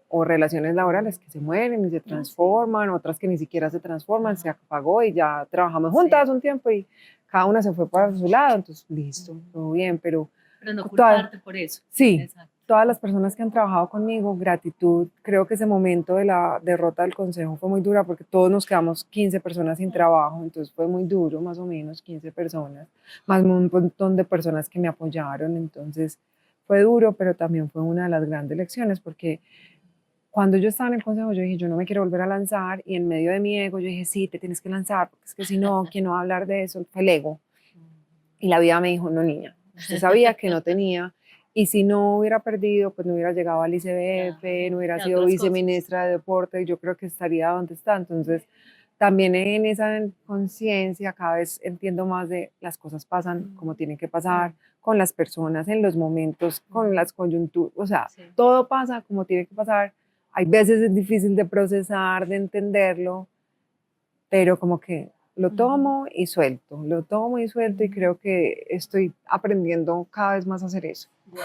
o relaciones laborales que se mueren y se transforman, otras que ni siquiera se transforman, se apagó y ya trabajamos juntas un tiempo y cada una se fue para su lado, entonces listo, todo bien, pero no culparte por eso. Sí, todas las personas que han trabajado conmigo, gratitud. Creo que ese momento de la derrota del consejo fue muy dura porque todos nos quedamos 15 personas sin trabajo, entonces fue muy duro, más o menos 15 personas, más un montón de personas que me apoyaron, entonces fue duro, pero también fue una de las grandes lecciones porque cuando yo estaba en el consejo yo dije, yo no me quiero volver a lanzar y en medio de mi ego yo dije, sí, te tienes que lanzar, porque es que si no, ¿quién no va a hablar de eso? Fue el ego. Y la vida me dijo, no niña, usted sabía que no tenía. Y si no hubiera perdido, pues no hubiera llegado al ICBF, no hubiera sido viceministra de deporte, yo creo que estaría donde está. Entonces, también en esa conciencia cada vez entiendo más de las cosas pasan como tienen que pasar, con las personas, en los momentos, con las coyunturas, o sea, todo pasa como tiene que pasar. Hay veces es difícil de procesar, de entenderlo, pero como que lo tomo y suelto, lo tomo y suelto y creo que estoy aprendiendo cada vez más a hacer eso. Wow.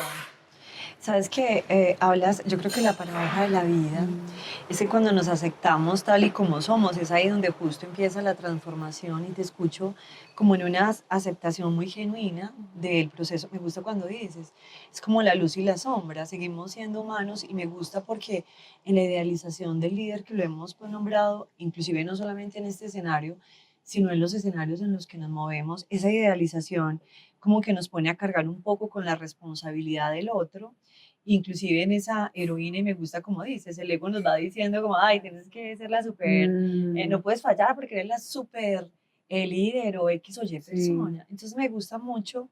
Sabes que hablas, yo creo que la paradoja de la vida es que cuando nos aceptamos tal y como somos, es ahí donde justo empieza la transformación y te escucho como en una aceptación muy genuina del proceso. Me gusta cuando dices, es como la luz y la sombra, seguimos siendo humanos y me gusta porque en la idealización del líder que lo hemos pues, nombrado, inclusive no solamente en este escenario, sino en los escenarios en los que nos movemos, esa idealización como que nos pone a cargar un poco con la responsabilidad del otro, inclusive en esa heroína, y me gusta como dices, el ego nos va diciendo como, ay, tienes que ser la super, no puedes fallar porque eres la super líder o X o Y persona. Sí. Entonces me gusta mucho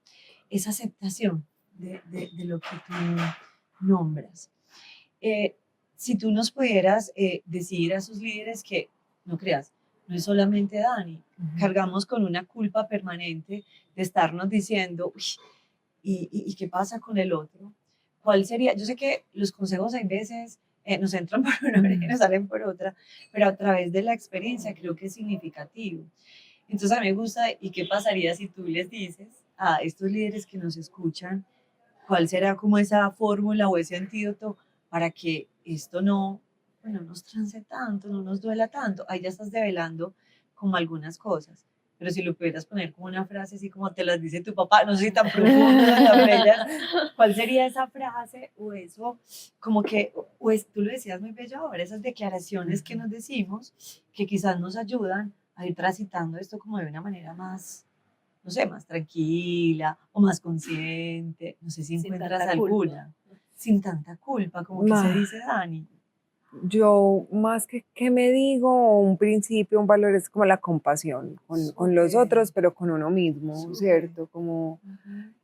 esa aceptación de lo que tú nombras. Si tú nos pudieras decir a esos líderes que, no creas, no es solamente Dani, cargamos con una culpa permanente de estarnos diciendo, uy, ¿y qué pasa con el otro? ¿Cuál sería? Yo sé que los consejos hay veces nos entran por una oreja y nos salen por otra, pero a través de la experiencia creo que es significativo. Entonces a mí me gusta, ¿y qué pasaría si tú les dices a estos líderes que nos escuchan, cuál será como esa fórmula o ese antídoto para que esto no, bueno, nos trance tanto, no nos duela tanto? Ahí ya estás develando como algunas cosas. Pero si lo pudieras poner como una frase así como te las dice tu papá, no sé si tan profundo, tan bella, ¿cuál sería esa frase o eso? Como que, tú lo decías muy bello ahora, esas declaraciones que nos decimos que quizás nos ayudan a ir transitando esto como de una manera más, no sé, más tranquila o más consciente, no sé si encuentras alguna, sin tanta culpa, como que se dice Dani. Yo más que me digo, un principio, un valor es como la compasión con los otros, pero con uno mismo, ¿cierto? Como,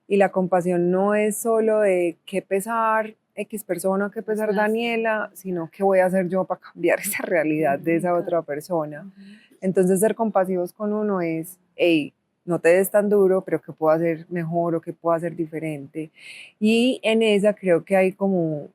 y la compasión no es solo de qué pesar X persona, qué pesar Daniela, sino qué voy a hacer yo para cambiar esa realidad de esa otra persona. Entonces ser compasivos con uno es, hey, no te des tan duro, pero qué puedo hacer mejor o qué puedo hacer diferente. Y en esa creo que hay como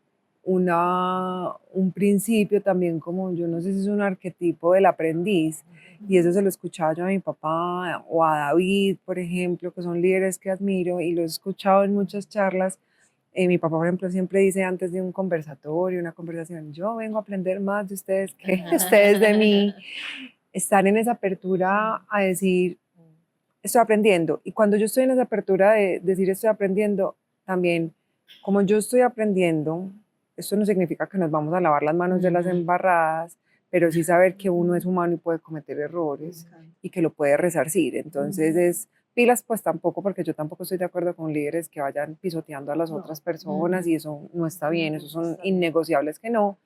un principio también, como yo no sé si es un arquetipo del aprendiz, y eso se lo escuchaba yo a mi papá o a David, por ejemplo, que son líderes que admiro y lo he escuchado en muchas charlas. Mi papá, por ejemplo, siempre dice antes de un conversatorio, una conversación, yo vengo a aprender más de ustedes que ustedes de mí. Estar en esa apertura a decir, estoy aprendiendo. Y cuando yo estoy en esa apertura de decir estoy aprendiendo, también, como yo estoy aprendiendo, esto no significa que nos vamos a lavar las manos de las embarradas, pero sí saber que uno es humano y puede cometer errores y que lo puede resarcir. Entonces es pilas, pues tampoco, porque yo tampoco estoy de acuerdo con líderes que vayan pisoteando a las otras personas y eso no está bien, esos son innegociables que no.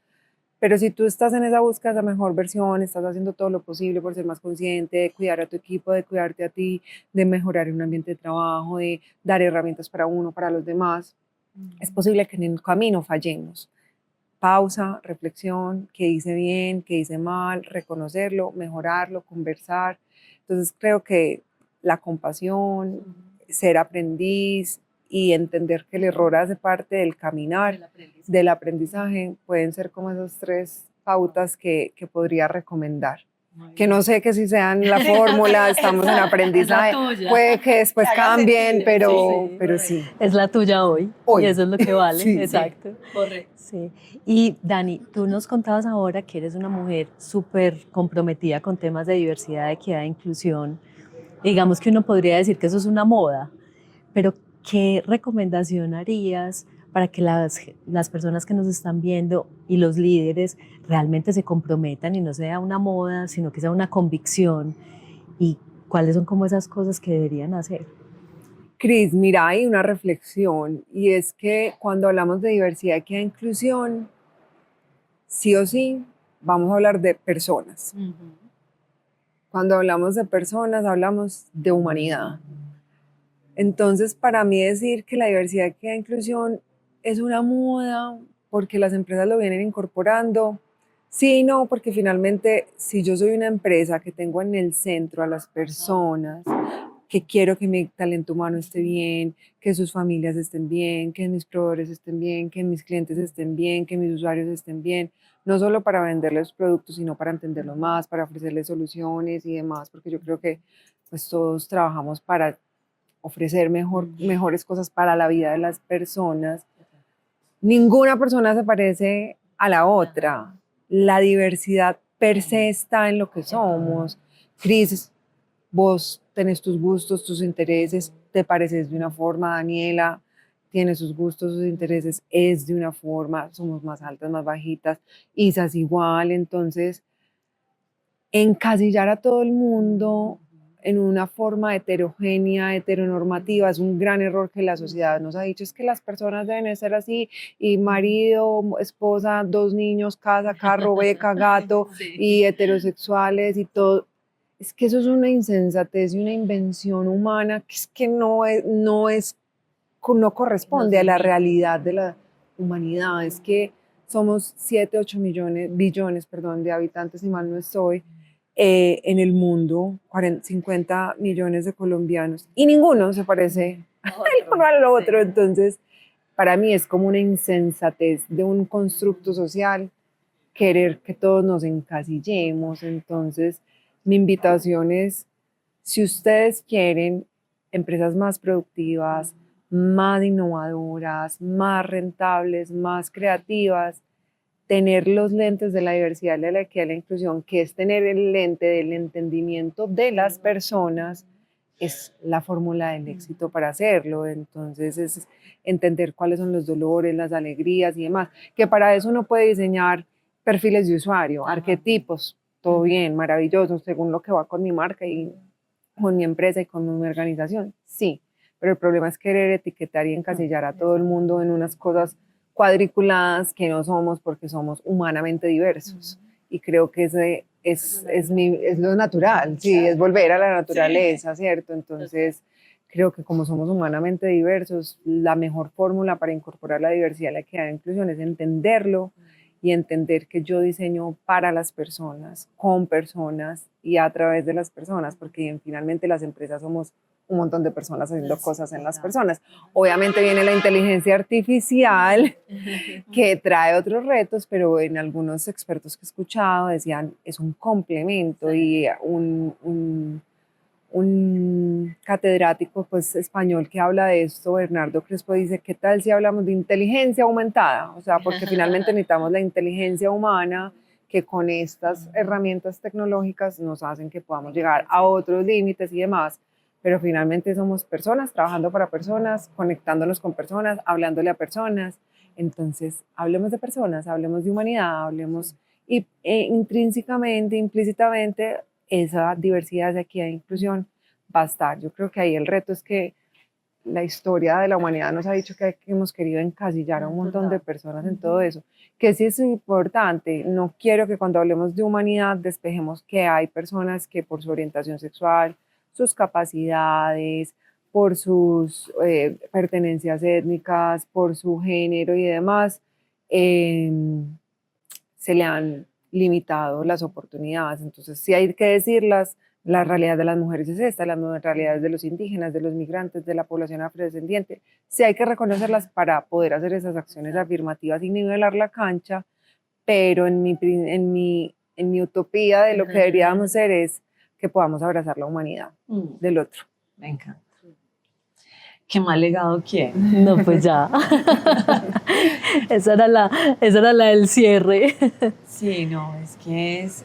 Pero si tú estás en esa búsqueda de la mejor versión, estás haciendo todo lo posible por ser más consciente, de cuidar a tu equipo, de cuidarte a ti, de mejorar un ambiente de trabajo, de dar herramientas para uno, para los demás, es posible que en el camino fallemos. Pausa, reflexión, qué hice bien, qué hice mal, reconocerlo, mejorarlo, conversar. Entonces creo que la compasión, ser aprendiz y entender que el error hace parte del caminar, del aprendizaje, pueden ser como esas 3 pautas que podría recomendar. Que no sé que si sean la fórmula, estamos en aprendizaje, puede que después cambien, pero sí. Es la tuya hoy. Y eso es lo que vale, sí, exacto. Sí. Correcto. Sí. Y Dani, tú nos contabas ahora que eres una mujer súper comprometida con temas de diversidad, equidad e inclusión. Digamos que uno podría decir que eso es una moda, pero ¿qué recomendación harías para que las personas que nos están viendo y los líderes realmente se comprometan y no sea una moda, sino que sea una convicción? ¿Y cuáles son como esas cosas que deberían hacer? Cris, mira, hay una reflexión y es que cuando hablamos de diversidad, equidad e inclusión, sí o sí, vamos a hablar de personas. Cuando hablamos de personas, hablamos de humanidad. Entonces, para mí decir que la diversidad, equidad e inclusión es una moda porque las empresas lo vienen incorporando, sí y no, porque finalmente si yo soy una empresa que tengo en el centro a las personas, que quiero que mi talento humano esté bien, que sus familias estén bien, que mis proveedores estén bien, que mis clientes estén bien, que mis usuarios estén bien, no solo para venderles productos, sino para entenderlos más, para ofrecerles soluciones y demás, porque yo creo que pues todos trabajamos para ofrecer mejores cosas para la vida de las personas. Ninguna persona se parece a la otra. La diversidad per se está en lo que somos. Cris, vos tenés tus gustos, tus intereses, te pareces de una forma, Daniela tiene sus gustos, sus intereses, es de una forma, somos más altas, más bajitas, Isa es igual, entonces encasillar a todo el mundo en una forma heterogénea, heteronormativa, es un gran error que la sociedad nos ha dicho, es que las personas deben ser así, y marido, esposa, 2 niños, casa, carro, beca, gato, Sí. y heterosexuales y todo. Es que eso es una insensatez y una invención humana que es que no corresponde a la realidad de la humanidad. Es que somos 7, 8 billones, perdón, de habitantes, si mal no estoy, en el mundo, 50 millones de colombianos, y ninguno se parece el uno al otro. Entonces, para mí es como una insensatez de un constructo social querer que todos nos encasillemos. Entonces, mi invitación es, si ustedes quieren empresas más productivas, más innovadoras, más rentables, más creativas, tener los lentes de la diversidad, de la equidad y la inclusión, que es tener el lente del entendimiento de las personas, es la fórmula del éxito para hacerlo. Entonces es entender cuáles son los dolores, las alegrías y demás, que para eso uno puede diseñar perfiles de usuario, arquetipos, todo bien, maravilloso, según lo que va con mi marca y con mi empresa y con mi organización, sí, pero el problema es querer etiquetar y encasillar a todo el mundo en unas cosas cuadriculadas que no somos, porque somos humanamente diversos. Y creo que ese es lo natural, sí, es volver a la naturaleza, ¿cierto? Entonces, creo que como somos humanamente diversos, la mejor fórmula para incorporar la diversidad, la equidad y la inclusión es entenderlo y entender que yo diseño para las personas, con personas y a través de las personas, porque finalmente las empresas somos un montón de personas haciendo cosas en las personas. Obviamente viene la inteligencia artificial que trae otros retos, pero en algunos expertos que he escuchado decían es un complemento. Y un catedrático pues, español que habla de esto, Bernardo Crespo, dice, ¿qué tal si hablamos de inteligencia aumentada? O sea, porque finalmente necesitamos la inteligencia humana que con estas herramientas tecnológicas nos hacen que podamos llegar a otros límites y demás, pero finalmente somos personas trabajando para personas, conectándonos con personas, hablándole a personas. Entonces, hablemos de personas, hablemos de humanidad, hablemos y intrínsecamente, implícitamente, esa diversidad, esa equidad e inclusión va a estar. Yo creo que ahí el reto es que la historia de la humanidad nos ha dicho que hemos querido encasillar a un montón de personas en todo eso, que sí es importante. No quiero que cuando hablemos de humanidad despejemos que hay personas que por su orientación sexual, sus capacidades, por sus pertenencias étnicas, por su género y demás, eh, se le han limitado las oportunidades. Entonces, sí hay que decirlas, la realidad de las mujeres es esta, las realidades de los indígenas, de los migrantes, de la población afrodescendiente, sí hay que reconocerlas para poder hacer esas acciones afirmativas y nivelar la cancha, pero en mi utopía de lo que deberíamos hacer es que podamos abrazar la humanidad del otro. Me encanta. ¿Qué más legado quiere? No, pues ya. Esa era la del cierre. Sí, no, es que es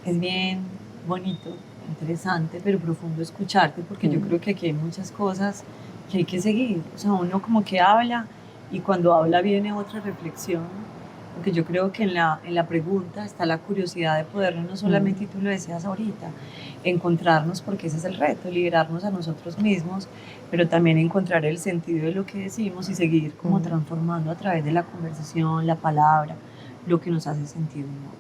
bien bonito, interesante, pero profundo escucharte, porque yo creo que aquí hay muchas cosas que hay que seguir. O sea, uno como que habla y cuando habla viene otra reflexión, porque yo creo que en la pregunta está la curiosidad de podernos, no solamente, y tú lo decías ahorita, encontrarnos, porque ese es el reto, liberarnos a nosotros mismos, pero también encontrar el sentido de lo que decimos y seguir como transformando a través de la conversación, la palabra, lo que nos hace sentido, ¿no?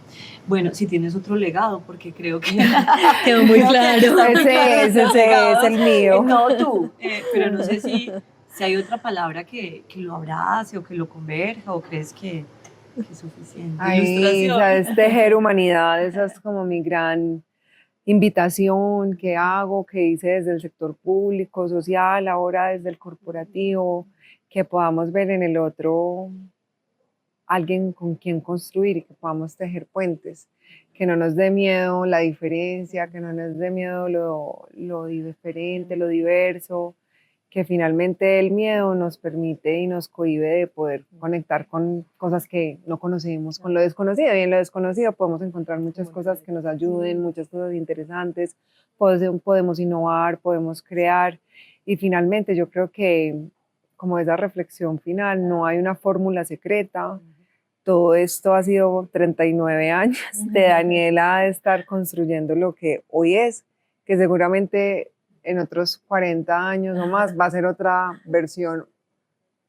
Bueno, si tienes otro legado, porque creo que quedó muy claro. Ese es el mío. No tú, pero no sé si hay otra palabra que lo abrace o que lo converja o crees que es suficiente. Ay, sabes, tejer humanidad, esa es como mi gran invitación que hago, que hice desde el sector público, social, ahora desde el corporativo, que podamos ver en el otro alguien con quien construir y que podamos tejer puentes, que no nos dé miedo la diferencia, que no nos dé miedo lo diferente, lo diverso, que finalmente el miedo nos permite y nos cohíbe de poder conectar con cosas que no conocemos, con lo desconocido. Y en lo desconocido podemos encontrar muchas cosas que nos ayuden, muchas cosas interesantes, podemos innovar, podemos crear. Y finalmente yo creo que como esa reflexión final, no hay una fórmula secreta. Todo esto ha sido 39 años de Daniela de estar construyendo lo que hoy es, que seguramente en otros 40 años o más va a ser otra versión,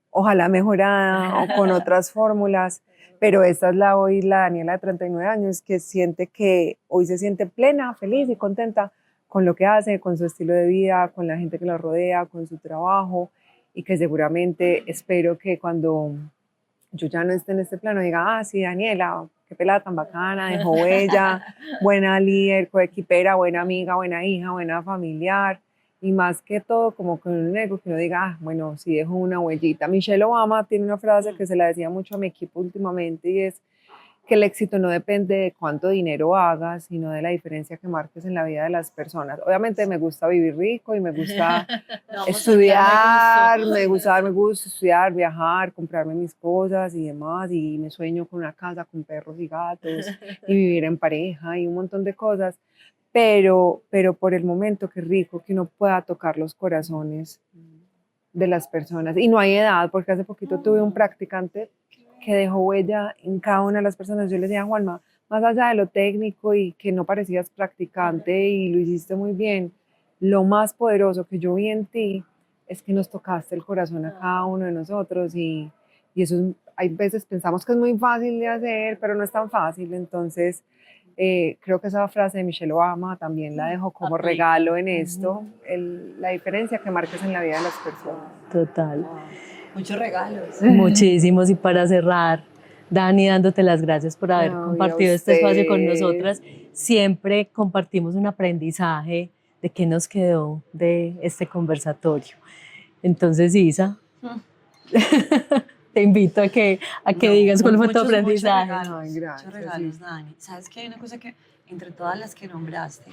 ojalá mejorada o con otras fórmulas, pero esta es la Daniela de 39 años que siente que hoy se siente plena, feliz y contenta con lo que hace, con su estilo de vida, con la gente que la rodea, con su trabajo, y que seguramente espero que cuando yo ya no esté en este plano diga, sí, Daniela, qué pelada tan bacana, dejó huella, buena líder, coequipera, buena amiga, buena hija, buena familiar, y más que todo como con un ego que uno diga, bueno, sí dejo una huellita. Michelle Obama tiene una frase que se la decía mucho a mi equipo últimamente y es que el éxito no depende de cuánto dinero hagas, sino de la diferencia que marques en la vida de las personas. Obviamente me gusta vivir rico y me gusta estudiar, me gusta darme gusto, estudiar, viajar, comprarme mis cosas y demás, y me sueño con una casa con perros y gatos y vivir en pareja y un montón de cosas, pero por el momento qué rico que uno pueda tocar los corazones de las personas. Y no hay edad, porque hace poquito tuve un practicante que dejó huella en cada una de las personas. Yo le decía, Juanma, más allá de lo técnico y que no parecías practicante y lo hiciste muy bien, lo más poderoso que yo vi en ti es que nos tocaste el corazón a cada uno de nosotros y eso es, hay veces pensamos que es muy fácil de hacer, pero no es tan fácil. Entonces, creo que esa frase de Michelle Obama también la dejo como regalo en esto, la diferencia que marques en la vida de las personas. Total. Muchos regalos. Muchísimos. Y para cerrar, Dani, dándote las gracias por haber compartido este espacio con nosotras. Siempre compartimos un aprendizaje de qué nos quedó de este conversatorio. Entonces, Isa, te invito a que digas cuál fue tu aprendizaje. Muchos regalos, Dani. ¿Sabes qué? Hay una cosa que, entre todas las que nombraste,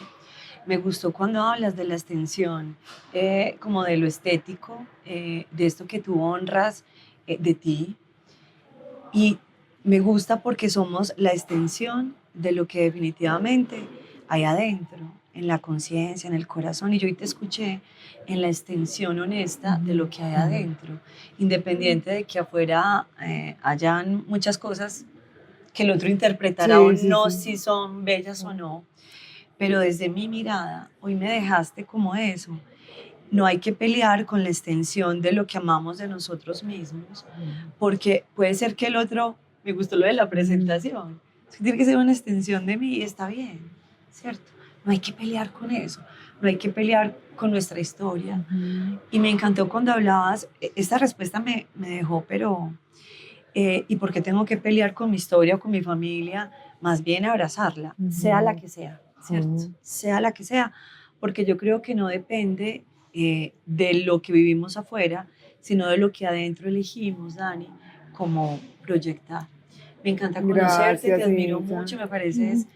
me gustó cuando hablas de la extensión, como de lo estético, de esto que tú honras de ti. Y me gusta porque somos la extensión de lo que definitivamente hay adentro, en la conciencia, en el corazón. Y yo hoy te escuché en la extensión honesta de lo que hay adentro, independiente de que afuera hayan muchas cosas que el otro interpretará o no, si son bellas o no. Pero desde mi mirada, hoy me dejaste como eso. No hay que pelear con la extensión de lo que amamos de nosotros mismos, porque puede ser que el otro, me gustó lo de la presentación, tiene que ser una extensión de mí y está bien, ¿cierto? No hay que pelear con eso, no hay que pelear con nuestra historia. Y me encantó cuando hablabas, esta respuesta me dejó, pero, ¿y por qué tengo que pelear con mi historia o con mi familia? Más bien abrazarla, sea la que sea, ¿cierto? Sea la que sea, porque yo creo que no depende de lo que vivimos afuera, sino de lo que adentro elegimos, Dani, como proyectar. Me encanta conocerte, te admiro mucho, me pareces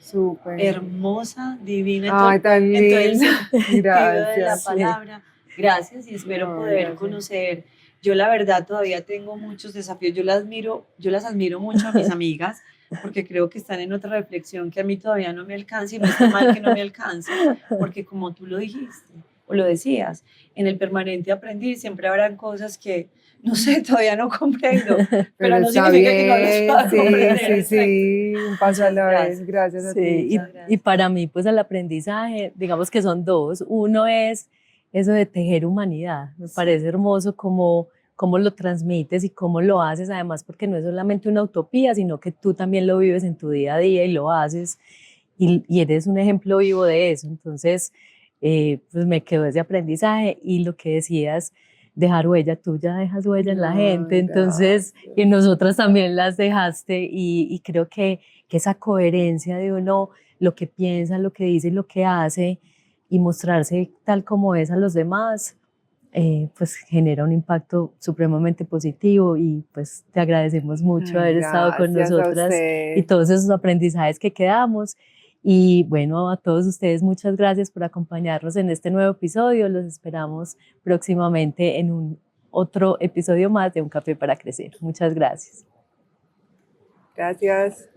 hermosa, divina, en todo el sentido de la palabra. Gracias y espero poder conocer. Yo la verdad todavía tengo muchos desafíos, yo las admiro mucho a mis amigas, porque creo que están en otra reflexión que a mí todavía no me alcanza y no está mal que no me alcance, porque como tú lo dijiste, o lo decías, en el permanente aprendiz siempre habrán cosas que, no sé, todavía no comprendo, pero no está significa que no las bien, pueda sí, comprender. sí, sí, un paso a Muchas la vez, gracias. gracias a Sí, ti. Muchas y gracias. para mí, pues el aprendizaje, digamos que son dos. Uno es eso de tejer humanidad. Me parece hermoso cómo lo transmites y cómo lo haces, además, porque no es solamente una utopía, sino que tú también lo vives en tu día a día y lo haces y eres un ejemplo vivo de eso. Entonces, pues me quedó ese aprendizaje y lo que decías, dejar huella, tú ya dejas huella en la gente, Ay, entonces, y gracias. nosotras también las dejaste y creo que esa coherencia de uno, lo que piensa, lo que dice y lo que hace y mostrarse tal como es a los demás, pues genera un impacto supremamente positivo y pues te agradecemos mucho Ay, haber estado con gracias a nosotras y usted. todos esos aprendizajes que quedamos. Y bueno, a todos ustedes muchas gracias por acompañarnos en este nuevo episodio. Los esperamos próximamente en un otro episodio más de Un Café para Crecer. Muchas gracias. Gracias.